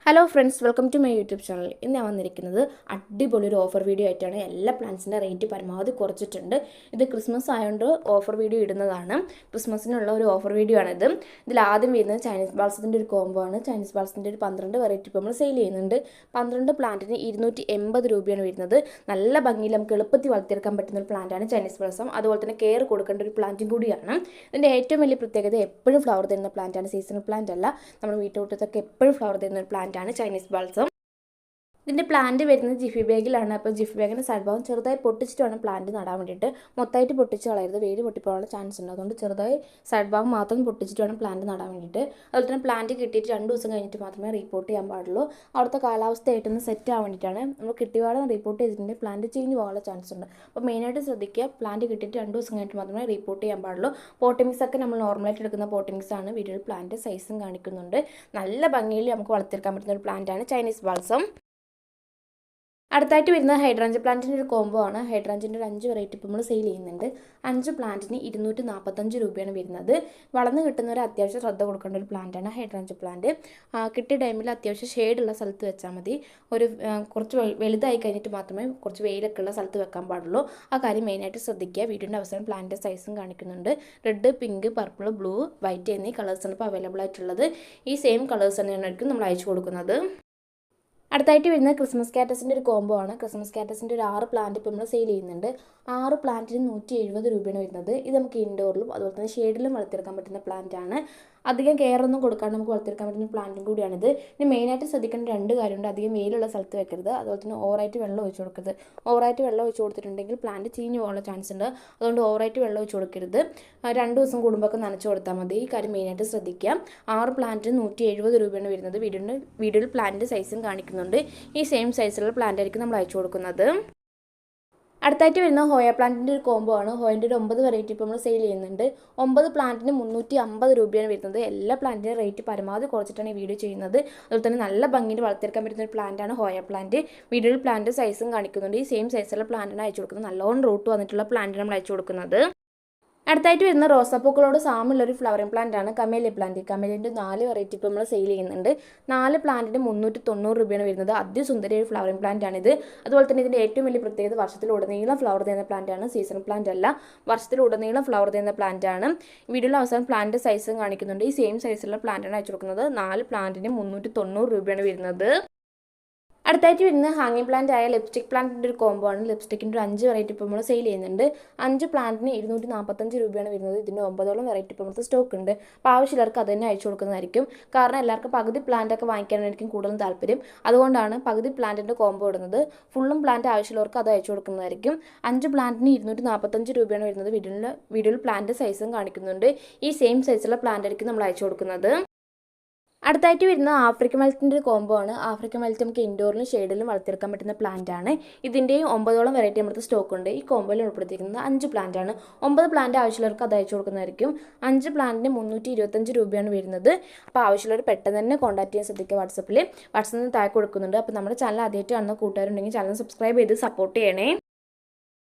Hello friends, welcome to my YouTube channel. ഇന്ന് ഞാൻ വന്നിരിക്കുന്നത് അടിപൊളി ഒരു ഓഫർ വീഡിയോ ആയിട്ടാണ്. എല്ലാ പ്ലാൻസിൻ്റെ റേറ്റ് പരമാവധി കുറച്ചിട്ടുണ്ട്. ഇത് ക്രിസ്മസ് ആയതുകൊണ്ട് ഓഫർ വീഡിയോ ഇടുന്നതാണ്. ക്രിസ്മസിനുള്ള ഒരു ഓഫർ വീഡിയോ ആണിത്. ഇതിൽ ആദ്യം വരുന്നത് ചൈനീസ് ബാൾസത്തിൻ്റെ ഒരു കോംബോ ആണ്. ചൈനീസ് ബാൾസിൻ്റെ ഒരു 12 വെറൈറ്റി ഇപ്പോൾ നമ്മൾ സെയിൽ ചെയ്യുന്നുണ്ട്. 12 പ്ലാന്റിന് 280 രൂപയാണ് വരുന്നത്. നല്ല ഭംഗിയിൽ നമുക്ക് എളുപ്പത്തിൽ വളർത്തിയെടുക്കാൻ പറ്റുന്ന ഒരു പ്ലാന്റാണ് ചൈനീസ് ബാൾസം. അതുപോലെ തന്നെ കെയർ കൊടുക്കേണ്ട ഒരു പ്ലാന്റും കൂടിയാണ്. ഇതിൻ്റെ ഏറ്റവും വലിയ പ്രത്യേകത എപ്പോഴും ഫ്ലവർ തരുന്ന പ്ലാന്റാണ്. സീസണൽ പ്ലാന്റ് അല്ല. നമ്മുടെ വീട്ടുമുറ്റത്തൊക്കെ എപ്പോഴും ഫ്ലവർ തരുന്ന ഒരു പ്ലാന്റ് ആണ് ചൈനീസ് ബാൾസം. ഇതിൻ്റെ പ്ലാന്റ് വരുന്നത് ജിഫി ബാഗിലാണ്. അപ്പോൾ ജിഫി ബാഗിൻ്റെ സൈഡ് ഭാഗം ചെറുതായി പൊട്ടിച്ചിട്ട് വേണം പ്ലാന്റ് നടാൻ വേണ്ടിയിട്ട്. മൊത്തമായിട്ട് പൊട്ടിച്ച് കളയരുത്, വേര് പൊട്ടിപ്പോകാനുള്ള ചാൻസ് ഉണ്ട്. അതുകൊണ്ട് ചെറുതായി സൈഡ് ഭാഗം മാത്രം പൊട്ടിച്ചിട്ട് വേണം പ്ലാന്റ് നടാൻ വേണ്ടിയിട്ട്. അതുപോലെ തന്നെ പ്ലാന്റ് കിട്ടിയിട്ട് 2 ദിവസം കഴിഞ്ഞിട്ട് മാത്രമേ റിപ്പോർട്ട് ചെയ്യാൻ പാടുള്ളൂ. അവിടുത്തെ കാലാവസ്ഥയായിട്ടൊന്ന് സെറ്റ് ആവാൻ വേണ്ടിയിട്ടാണ്. നമ്മൾ കിട്ടിയപാടെ റിപ്പോർട്ട് ചെയ്തിട്ടുണ്ടെങ്കിൽ പ്ലാന്റ് ചീഞ്ഞ് പോകാനുള്ള ചാൻസ് ഉണ്ട്. അപ്പോൾ മെയിനായിട്ട് ശ്രദ്ധിക്കുക, പ്ലാന്റ് കിട്ടിയിട്ട് 2 ദിവസം കഴിഞ്ഞിട്ട് മാത്രമേ റിപ്പോർട്ട് ചെയ്യാൻ പാടുള്ളൂ. പോട്ടിങ്സ് ഒക്കെ നമ്മൾ നോർമലായിട്ട് എടുക്കുന്ന പോട്ടിങ്സ് ആണ്. വീഡിയോയിൽ പ്ലാന്റ് സൈസും കാണിക്കുന്നുണ്ട്. നല്ല ഭംഗിയിൽ നമുക്ക് വളർത്തിയെടുക്കാൻ പറ്റുന്ന ഒരു പ്ലാന്റാണ് ചൈനീസ് ബാൾസം. അടുത്തായിട്ട് വരുന്നത് ഹൈഡ്രാഞ്ച് പ്ലാന്റിൻ്റെ ഒരു കോംബോ ആണ്. ഹൈഡ്രാഞ്ചിൻ്റെ ഒരു 5 വെറൈറ്റി ഇപ്പോൾ നമ്മൾ സെയിൽ ചെയ്യുന്നുണ്ട്. 5 പ്ലാന്റിന് 245 രൂപയാണ് വരുന്നത്. വളർന്ന് കിട്ടുന്നവരെ അത്യാവശ്യം ശ്രദ്ധ കൊടുക്കേണ്ട ഒരു പ്ലാന്റാണ് ഹൈഡ്രാഞ്ച് പ്ലാന്റ്. കിട്ടിയ ടൈമിൽ അത്യാവശ്യം ഷെയ്ഡുള്ള സ്ഥലത്ത് വെച്ചാൽ മതി. കുറച്ച് വലുതായി കഴിഞ്ഞിട്ട് മാത്രമേ കുറച്ച് വെയിലൊക്കെ ഉള്ള സ്ഥലത്ത് വെക്കാൻ പാടുള്ളൂ. ആ കാര്യം മെയിനായിട്ട് ശ്രദ്ധിക്കുക. വീഡിയോൻ്റെ അവസാനം പ്ലാന്റിൻ്റെ സൈസും കാണിക്കുന്നുണ്ട്. Red, pink, purple, blue, white എന്നീ കളേഴ്സാണ് ഇപ്പോൾ അവൈലബിൾ ആയിട്ടുള്ളത്. ഈ സെയിം കളേഴ്സ് തന്നെയായിരിക്കും നമ്മൾ അയച്ചു കൊടുക്കുന്നത്. അടുത്തായിട്ട് വരുന്നത് ക്രിസ്മസ് കാറ്റസിൻ്റെ ഒരു കോംബോ ആണ്. ക്രിസ്മസ് കാറ്റസിൻ്റെ ഒരു 6 പ്ലാന്റ് ഇപ്പോൾ നമ്മൾ സെയിൽ ചെയ്യുന്നുണ്ട്. 6 പ്ലാന്റിന് 170 രൂപയാണ് വരുന്നത്. ഇത് നമുക്ക് ഇൻഡോറിലും അതുപോലെ തന്നെ ഷെയ്ഡിലും വളർത്തിയെടുക്കാൻ പറ്റുന്ന പ്ലാന്റ് ആണ്. അധികം കെയർ ഒന്നും കൊടുക്കാണ്ട് നമുക്ക് വളർത്തിയെടുക്കാൻ പറ്റുന്ന പ്ലാന്റും കൂടിയാണിത്. ഇനി മെയിനായിട്ട് ശ്രദ്ധിക്കേണ്ട 2 കാര്യമുണ്ട്. അധികം വെയിലുള്ള സ്ഥലത്ത് വെക്കരുത്. അതുപോലെ തന്നെ ഓവറായിട്ട് വെള്ളം ഒഴിച്ച് കൊടുക്കരുത്. ഓവറായിട്ട് വെള്ളം ഒഴിച്ച് കൊടുത്തിട്ടുണ്ടെങ്കിൽ പ്ലാന്റ് ചീഞ്ഞ് പോകാനുള്ള ചാൻസ് ഉണ്ട്. അതുകൊണ്ട് ഓവറായിട്ട് വെള്ളം ഒഴിച്ച് കൊടുക്കരുത്. 2 ദിവസം കൂടുമ്പോൾ ഒക്കെ നനച്ച് കൊടുത്താൽ മതി. ഈ കാര്യം മെയിനായിട്ട് ശ്രദ്ധിക്കുക. 6 പ്ലാന്റിന് 170 രൂപയാണ് വരുന്നത്. വീഡിയോയിൽ പ്ലാന്റിൻ്റെ സൈസും കാണിക്കുന്നുണ്ട്. ഈ സെയിം സൈസിലുള്ള പ്ലാന്റ് ആയിരിക്കും നമ്മൾ അയച്ചു കൊടുക്കുന്നത്. അടുത്തായിട്ട് വരുന്ന ഹോയ പ്ലാന്റിൻ്റെ ഒരു കോംബോ ആണ്. ഹോയൻ്റെ ഒരു 9 വെറൈറ്റി ഇപ്പോൾ നമ്മൾ സെയിൽ ചെയ്യുന്നുണ്ട്. 9 പ്ലാന്റിന് 350 രൂപയാണ് വരുന്നത്. എല്ലാ പ്ലാന്റിൻ്റെ റേറ്റ് പരമാവധി കുറച്ചിട്ടാണ് ഈ വീഡിയോ ചെയ്യുന്നത്. അതുപോലെ തന്നെ നല്ല ഭംഗിയിൽ വളർത്തിയെടുക്കാൻ പറ്റുന്ന ഒരു പ്ലാന്റാണ് ഹോയ പ്ലാന്റ്. വീഡിയോയിൽ പ്ലാന്റ് സൈസും കാണിക്കുന്നുണ്ട്. ഈ സെയിം സൈസുള്ള പ്ലാന്റിന് അയച്ചു കൊടുക്കുന്നത്. നല്ലോണം റൂട്ട് വന്നിട്ടുള്ള പ്ലാന്റിന് നമ്മൾ അയച്ചു കൊടുക്കുന്നത്. അടുത്തായിട്ട് വരുന്ന റോസാപ്പൂക്കളോട് സാമുള്ളൊരു ഫ്ലവറിംഗ് പ്ലാന്റ് ആണ് കമേലിയ പ്ലാന്റ്. കമേലിയൻ്റെ 4 വെറൈറ്റി ഇപ്പോൾ നമ്മൾ സെയിൽ ചെയ്യുന്നുണ്ട്. 4 പ്ലാന്റിന് 390 രൂപയാണ് വരുന്നത്. അതിസുന്ദരി ഒരു ഫ്ലവറിംഗ് പ്ലാന്റ് ആണിത്. അതുപോലെ തന്നെ ഇതിൻ്റെ ഏറ്റവും വലിയ പ്രത്യേകത വർഷത്തിലുടനീളം ഫ്ലവർ തരുന്ന പ്ലാന്റ് ആണ്. സീസൺ പ്ലാന്റ് അല്ല, വർഷത്തിലുടനീളം ഫ്ലവർ തരുന്ന പ്ലാന്റ് ആണ്. വീഡിയോയിൽ അവസാനം പ്ലാന്റ് സൈസും കാണിക്കുന്നുണ്ട്. ഈ സെയിം സൈസുള്ള പ്ലാന്റാണ് അയച്ചു കൊടുക്കുന്നത്. 4 പ്ലാന്റിന് 390 രൂപയാണ് വരുന്നത്. അടുത്തായിട്ട് വരുന്നത് ഹാങ്ങിങ് പ്ലാന്റ് ആയ ലിപ്സ്റ്റിക് പ്ലാന്റിൻ്റെ ഒരു കോംബോ ആണ്. ലിപ്സ്റ്റിക്കിൻ്റെ ഒരു 5 വെറൈറ്റി ഇപ്പോൾ നമ്മൾ സെയിൽ ചെയ്യുന്നുണ്ട്. 5 പ്ലാന്റിന് 245 രൂപയാണ് വരുന്നത്. ഇതിൻ്റെ 9ഓളം വെറൈറ്റി ഇപ്പോൾ നമുക്ക് സ്റ്റോക്ക് ഉണ്ട്. അപ്പോൾ ആവശ്യമുള്ളവർക്ക് അത് തന്നെ അയച്ചു കൊടുക്കുന്നതായിരിക്കും. കാരണം എല്ലാവർക്കും പകുതി പ്ലാന്റൊക്കെ വാങ്ങിക്കാനായിരിക്കും കൂടുതലും താല്പര്യം. അതുകൊണ്ടാണ് പകുതി പ്ലാന്റിൻ്റെ കോംബോ ഇടുന്നത്. ഫുള്ളും പ്ലാന്റ് ആവശ്യമുള്ളവർക്ക് അത് അയച്ചു കൊടുക്കുന്നതായിരിക്കും. 5 പ്ലാന്റിന് 245 രൂപയാണ് വരുന്നത്. വീഡിയോയിൽ പ്ലാന്റ് സൈസും കാണിക്കുന്നുണ്ട്. ഈ സെയിം സൈസുള്ള പ്ലാന്റ് ആയിരിക്കും നമ്മൾ അയച്ചു കൊടുക്കുന്നത്. അടുത്തായിട്ട് വരുന്ന ആഫ്രിക്കൻ വെൽത്തിൻ്റെ ഒരു കോംബോ ആണ്. ആഫ്രിക്കൻ വെൽത്ത് നമുക്ക് ഇൻഡോറിലും ഷെയ്ഡിലും വളർത്തിയെടുക്കാൻ പറ്റുന്ന പ്ലാന്റ് ആണ്. ഇതിൻ്റെയും 9ഓളം വെറൈറ്റി നമ്മുടെ സ്റ്റോക്ക് ഉണ്ട്. ഈ കോംബോയിൽ ഉൾപ്പെടുത്തിയിരിക്കുന്നത് 5 പ്ലാന്റ് ആണ്. 9 പ്ലാന്റ് ആവശ്യമുള്ളവർക്ക് അത് അയച്ചു കൊടുക്കുന്നതായിരിക്കും. 5 പ്ലാന്റിന് 325 രൂപയാണ് വരുന്നത്. അപ്പോൾ ആവശ്യമുള്ളവർ പെട്ടെന്ന് തന്നെ കോൺടാക്ട് ചെയ്യാൻ ശ്രദ്ധിക്കുക. വാട്സപ്പിൽ താഴെ കൊടുക്കുന്നുണ്ട്. അപ്പോൾ നമ്മുടെ ചാനൽ ആദ്യമായിട്ട് കാണുന്ന കൂട്ടുകാരുണ്ടെങ്കിൽ ചാനൽ സബ്സ്ക്രൈബ് ചെയ്ത് സപ്പോർട്ട് ചെയ്യണേ.